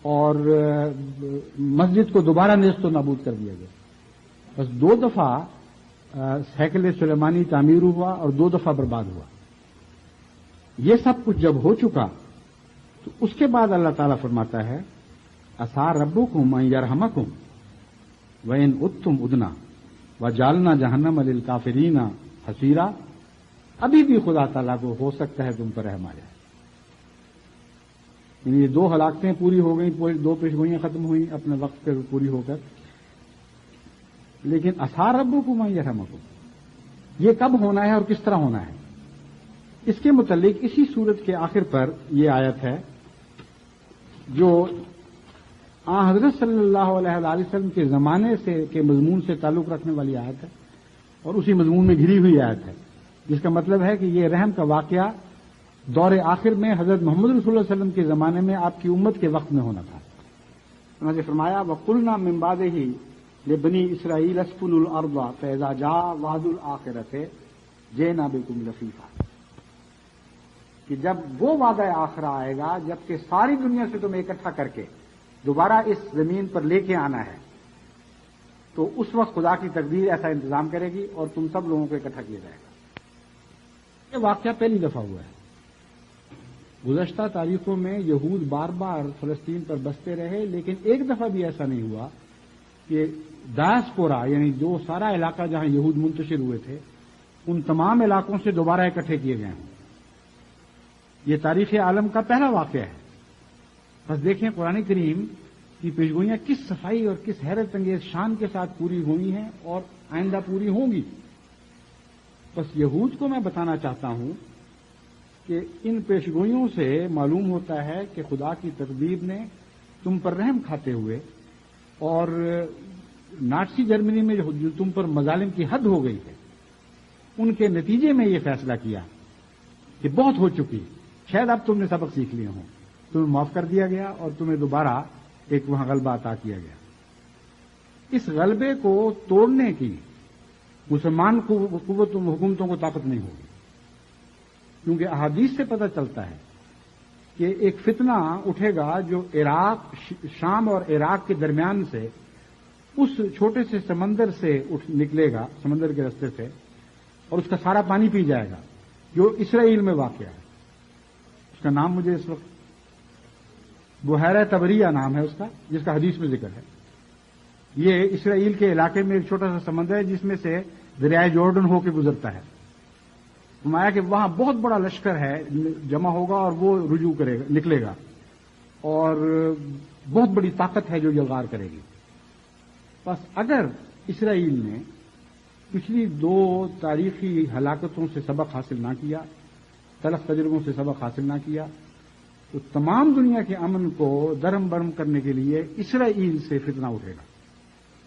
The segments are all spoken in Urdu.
اور مسجد کو دوبارہ نیست و نابود کر دیا گیا. بس 2 دفعہ ہیکل سلیمانی تعمیر ہوا اور 2 دفعہ برباد ہوا. یہ سب کچھ جب ہو چکا تو اس کے بعد اللہ تعالیٰ فرماتا ہے عسیٰ ربکم ان یرحمکم وان عدتم عدنا وجعلنا جہنم للکافرین حصیرا. ابھی بھی خدا تعالیٰ کو ہو سکتا ہے تم پر رحم آ جائے. یعنی یہ 2 ہلاکتیں پوری ہو گئیں, 2 پیشگوئیاں ختم ہوئیں اپنے وقت پہ پوری ہو کر, لیکن عسیٰ ربکم ان یرحمکم یہ کب ہونا ہے اور کس طرح ہونا ہے, اس کے متعلق اسی سورت کے آخر پر یہ آیت ہے جو حضرت صلی اللہ علیہ وسلم کے زمانے سے کے مضمون سے تعلق رکھنے والی آیت ہے اور اسی مضمون میں گھری ہوئی آیت ہے, جس کا مطلب ہے کہ یہ رحم کا واقعہ دور آخر میں حضرت محمد رسول اللہ علیہ وسلم کے زمانے میں آپ کی امت کے وقت میں ہونا تھا. انہوں نے فرمایا وَقُلْنَا مِن بَعْدِهِ لِبَنِي إِسْرَائِيلَ اسْكُنُوا الْأَرْضَ فَإِذَا جَاءَ وَعْدُ الْآخِرَةِ جِئْنَا بِكُمْ لَفِيفًا, کہ جب وہ وعدہ آخرہ آئے گا جبکہ ساری دنیا سے تمہیں اکٹھا کر کے دوبارہ اس زمین پر لے کے آنا ہے, تو اس وقت خدا کی تقدیر ایسا انتظام کرے گی اور تم سب لوگوں کو اکٹھا کیا جائے گا. یہ واقعہ پہلی دفعہ ہوا ہے. گزشتہ تاریخوں میں یہود بار بار فلسطین پر بستے رہے, لیکن ایک دفعہ بھی ایسا نہیں ہوا کہ ڈایسپورا یعنی جو سارا علاقہ جہاں یہود منتشر ہوئے تھے ان تمام علاقوں سے دوبارہ اکٹھے کیے گئے ہوں. یہ تاریخ عالم کا پہلا واقعہ ہے. بس دیکھیں قرآن کریم کی پیشگوئیاں کس صفائی اور کس حیرت انگیز شان کے ساتھ پوری ہوئی ہیں اور آئندہ پوری ہوں گی. بس یہود کو میں بتانا چاہتا ہوں کہ ان پیشگوئیوں سے معلوم ہوتا ہے کہ خدا کی تقدیر نے تم پر رحم کھاتے ہوئے اور نازی جرمنی میں جو تم پر مظالم کی حد ہو گئی ہے ان کے نتیجے میں یہ فیصلہ کیا کہ بہت ہو چکی, شاید اب تم نے سبق سیکھ لیے ہوں, تمہیں معاف کر دیا گیا اور تمہیں دوبارہ ایک وہاں غلبہ عطا کیا گیا. اس غلبے کو توڑنے کی مسلمان قوت و حکومتوں کو طاقت نہیں ہوگی, کیونکہ احادیث سے پتہ چلتا ہے کہ ایک فتنہ اٹھے گا جو عراق, شام اور عراق کے درمیان سے اس چھوٹے سے سمندر سے نکلے گا, سمندر کے راستے سے, اور اس کا سارا پانی پی جائے گا, جو اسرائیل میں واقع ہے. اس کا نام مجھے اس وقت بحیرہ طبریہ نام ہے اس کا, جس کا حدیث میں ذکر ہے. یہ اسرائیل کے علاقے میں ایک چھوٹا سا سمندر ہے جس میں سے دریائے جارڈن ہو کے گزرتا ہے. فرمایا کہ وہاں بہت بڑا لشکر ہے جمع ہوگا اور وہ رجوع کرے گا, نکلے گا, اور بہت بڑی طاقت ہے جو یلغار کرے گی. بس اگر اسرائیل نے پچھلی 2 تاریخی ہلاکتوں سے سبق حاصل نہ کیا, تلخ تجربوں سے سبق حاصل نہ کیا, تو تمام دنیا کے امن کو درم برم کرنے کے لیے اسرائیل سے فتنہ اٹھے گا,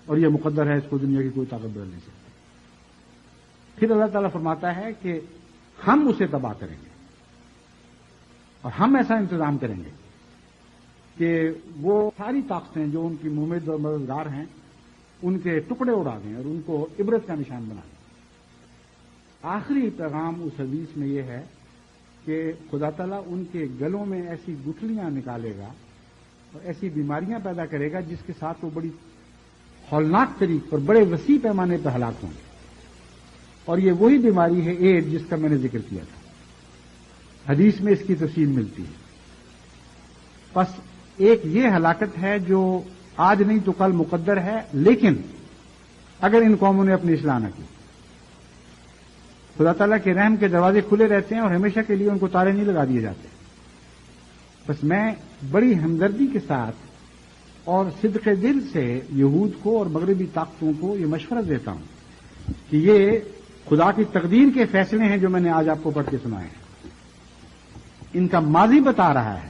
اور یہ مقدر ہے, اس کو دنیا کی کوئی طاقت بدل نہیں سکتی. پھر اللہ تعالیٰ فرماتا ہے کہ ہم اسے تباہ کریں گے اور ہم ایسا انتظام کریں گے کہ وہ ساری طاقتیں جو ان کی ممد اور مددگار ہیں ان کے ٹکڑے اڑا دیں اور ان کو عبرت کا نشان بنا دیں. آخری پیغام اس حدیث میں یہ ہے کہ خدا تعالیٰ ان کے گلوں میں ایسی گٹھلیاں نکالے گا اور ایسی بیماریاں پیدا کرے گا جس کے ساتھ وہ بڑی ہولناک طریق پر بڑے وسیع پیمانے پر ہلاک ہوں گے. اور یہ وہی بیماری ہے ایڈ جس کا میں نے ذکر کیا تھا, حدیث میں اس کی تفصیل ملتی ہے. بس ایک یہ ہلاکت ہے جو آج نہیں تو کل مقدر ہے, لیکن اگر ان قوموں نے اپنی اصلاح نہ کی, خدا تعالیٰ کے رحم کے دروازے کھلے رہتے ہیں اور ہمیشہ کے لیے ان کو تالے نہیں لگا دیے جاتے. بس میں بڑی ہمدردی کے ساتھ اور صدق دل سے یہود کو اور مغربی طاقتوں کو یہ مشورہ دیتا ہوں کہ یہ خدا کی تقدیر کے فیصلے ہیں جو میں نے آج آپ کو پڑھ کے سنائے ہیں. ان کا ماضی بتا رہا ہے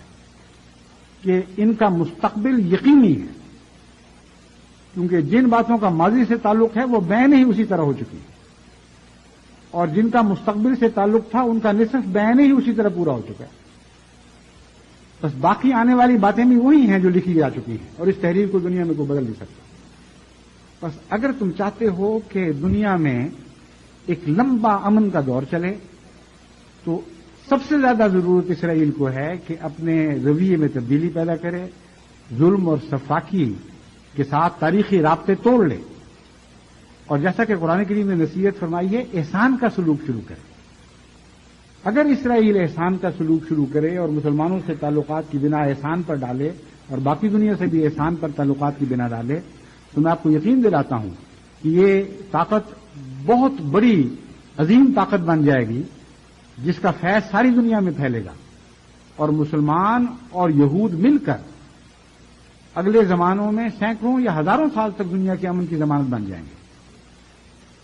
کہ ان کا مستقبل یقینی ہے, کیونکہ جن باتوں کا ماضی سے تعلق ہے وہ بین ہی اسی طرح ہو چکی ہے, اور جن کا مستقبل سے تعلق تھا ان کا نصف بین ہی اسی طرح پورا ہو چکا ہے. بس باقی آنے والی باتیں بھی وہی ہیں جو لکھی جا چکی ہیں, اور اس تحریر کو دنیا میں کوئی بدل نہیں سکتا. بس اگر تم چاہتے ہو کہ دنیا میں ایک لمبا امن کا دور چلے تو سب سے زیادہ ضرورت اسرائیل کو ہے کہ اپنے رویے میں تبدیلی پیدا کرے, ظلم اور سفاکی کے ساتھ تاریخی رابطے توڑ لے اور جیسا کہ قرآن کریم نے نصیحت فرمائی ہے احسان کا سلوک شروع کرے. اگر اسرائیل احسان کا سلوک شروع کرے اور مسلمانوں سے تعلقات کی بنا احسان پر ڈالے اور باقی دنیا سے بھی احسان پر تعلقات کی بنا ڈالے تو میں آپ کو یقین دلاتا ہوں کہ یہ طاقت بہت بڑی عظیم طاقت بن جائے گی جس کا فیض ساری دنیا میں پھیلے گا اور مسلمان اور یہود مل کر اگلے زمانوں میں سینکڑوں یا ہزاروں سال تک دنیا کے امن کی ضمانت بن جائیں گے.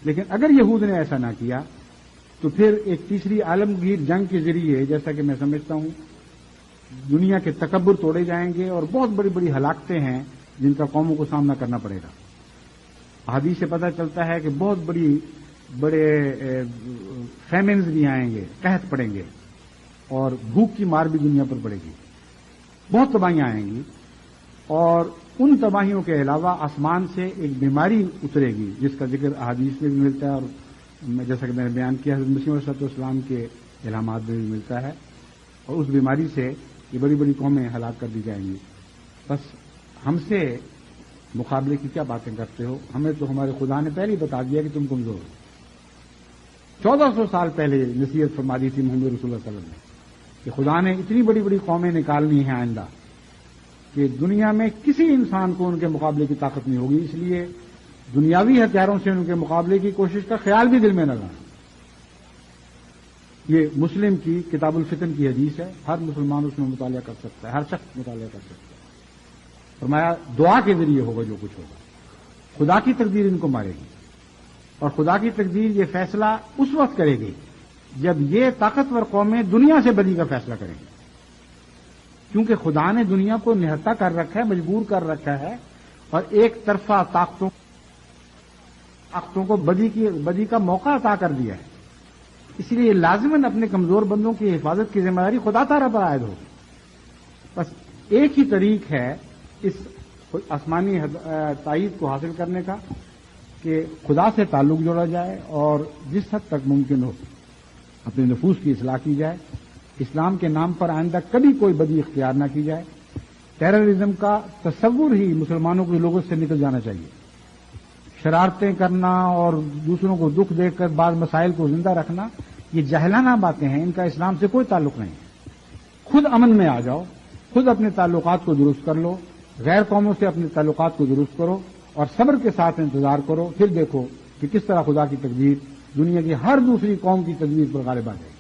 لیکن اگر یہود نے ایسا نہ کیا تو پھر ایک تیسری عالمگیر جنگ کے ذریعے جیسا کہ میں سمجھتا ہوں دنیا کے تکبر توڑے جائیں گے اور بہت بڑی بڑی ہلاکتیں ہیں جن کا قوموں کو سامنا کرنا پڑے گا. حدیث سے پتہ چلتا ہے کہ بہت بڑے فیمنز بھی آئیں گے, قحط پڑیں گے اور بھوک کی مار بھی دنیا پر پڑے گی, بہت تباہیاں آئیں گی اور ان تباہیوں کے علاوہ آسمان سے ایک بیماری اترے گی جس کا ذکر احادیث میں بھی ملتا ہے اور جیسا کہ میں نے بیان کیا حضرت مسیح علیہ السلام کے الہامات میں بھی ملتا ہے اور اس بیماری سے یہ بڑی بڑی قومیں ہلاک کر دی جائیں گی. بس ہم سے مقابلے کی کیا باتیں کرتے ہو؟ ہمیں تو ہمارے خدا نے پہلے ہی بتا دیا کہ تم کمزور ہو. 1400 سال پہلے نصیحت فرما دی تھی محمد رسول اللہ صلی اللہ علیہ وسلم نے کہ خدا نے اتنی بڑی بڑی قومیں نکالنی ہیں آئندہ کہ دنیا میں کسی انسان کو ان کے مقابلے کی طاقت نہیں ہوگی, اس لیے دنیاوی ہتھیاروں سے ان کے مقابلے کی کوشش کا خیال بھی دل میں نہ لانا. یہ مسلم کی کتاب الفتن کی حدیث ہے, ہر مسلمان اس میں مطالعہ کر سکتا ہے, ہر شخص مطالعہ کر سکتا ہے. فرمایا دعا کے ذریعے ہوگا جو کچھ ہوگا, خدا کی تقدیر ان کو مارے گی اور خدا کی تقدیر یہ فیصلہ اس وقت کرے گی جب یہ طاقتور قومیں دنیا سے بدی کا فیصلہ کریں گی, کیونکہ خدا نے دنیا کو نہتا کر رکھا ہے, مجبور کر رکھا ہے اور ایک طرفہ طاقتوں کو بدی کا موقع عطا کر دیا ہے. اس لیے لازماً اپنے کمزور بندوں کی حفاظت کی ذمہ داری خدا تعالیٰ پر عائد ہوگی. بس ایک ہی طریق ہے اس آسمانی تائید کو حاصل کرنے کا کہ خدا سے تعلق جوڑا جائے اور جس حد تک ممکن ہو اپنے نفوس کی اصلاح کی جائے. اسلام کے نام پر آئندہ کبھی کوئی بدی اختیار نہ کی جائے. ٹیررزم کا تصور ہی مسلمانوں کے لوگوں سے نکل جانا چاہیے. شرارتیں کرنا اور دوسروں کو دکھ دیکھ کر بعض مسائل کو زندہ رکھنا یہ جاہلانہ باتیں ہیں, ان کا اسلام سے کوئی تعلق نہیں ہے. خود امن میں آ جاؤ, خود اپنے تعلقات کو درست کر لو, غیر قوموں سے اپنے تعلقات کو درست کرو اور صبر کے ساتھ انتظار کرو, پھر دیکھو کہ کس طرح خدا کی تقدیر دنیا کی ہر دوسری قوم کی تقدیر پر غالب آ جائے.